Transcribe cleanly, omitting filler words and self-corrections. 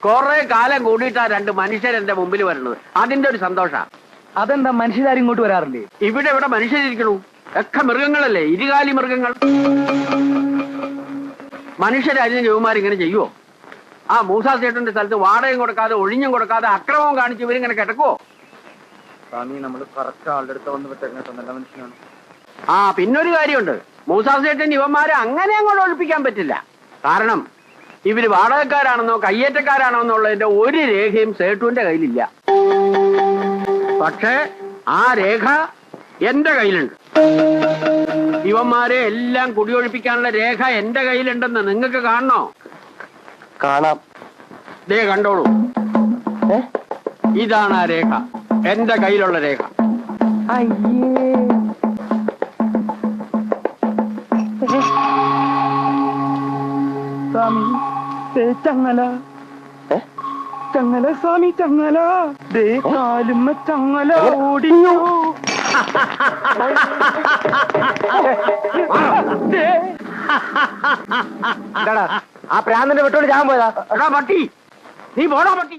കുറെ കാലം കൂടിയിട്ടാ രണ്ട് മനുഷ്യർ എന്റെ മുമ്പിൽ വരുന്നത്. അതിന്റെ ഒരു സന്തോഷ. അതെന്താ മനുഷ്യരാരും ഇങ്ങോട്ട് വരാറില്ലേ? ഇവിടെ മനുഷ്യരിക്കണു. ഒക്കെ മൃഗങ്ങളല്ലേ, ഇരുകാലി മൃഗങ്ങൾ. മനുഷ്യരായിരുന്നു ജവന്മാരിങ്ങനെ ചെയ്യുവോ? ആ മൂസാ സേട്ടന്റെ സ്ഥലത്ത് വാടകയും കൊടുക്കാതെ ഒഴിഞ്ഞും കൊടുക്കാതെ അക്രമവും കാണിച്ച് ഇവരിങ്ങനെ കിടക്കുവോ? സ്വാമി, നമ്മൾ കറക്റ്റ് ആളുടെ അടുത്ത് വന്ന് വിട്ടേക്കുന്ന നല്ല മനുഷ്യനാണ്. ആ പിന്നൊരു കാര്യമുണ്ട്. മൂസാ സേട്ടൻ ഇവന്മാരെ അങ്ങനെ അങ്ങോട്ട് ഒഴിപ്പിക്കാൻ പറ്റില്ല. കാരണം ഇവര് വാടകക്കാരാണെന്നോ കയ്യേറ്റക്കാരാണോ എന്നുള്ളതിന്റെ ഒരു രേഖയും സേട്ടുവിന്റെ കയ്യിലില്ല. പക്ഷേ ആ രേഖ എന്റെ കയ്യിലുണ്ട്. ഇവന്മാരെ എല്ലാം കുടിയൊഴിപ്പിക്കാനുള്ള രേഖ എന്റെ കയ്യിലുണ്ടെന്ന് നിങ്ങൾക്ക് കാണണോ? കാണാം. ദേ കണ്ടോളൂ, ഇതാണ് ആ രേഖ, എന്റെ കയ്യിലുള്ള രേഖ. സ്വാമി ചങ്ങല, ചങ്ങല സ്വാമി ചങ്ങല, ദേ കാലുമ്മ ചങ്ങല ഓടിയോ. ആ പ്രാന്തന്റെ വിട്ടോട് ഞാൻ പോയതാ. എടാ പട്ടി, നീ പോടാ പട്ടി.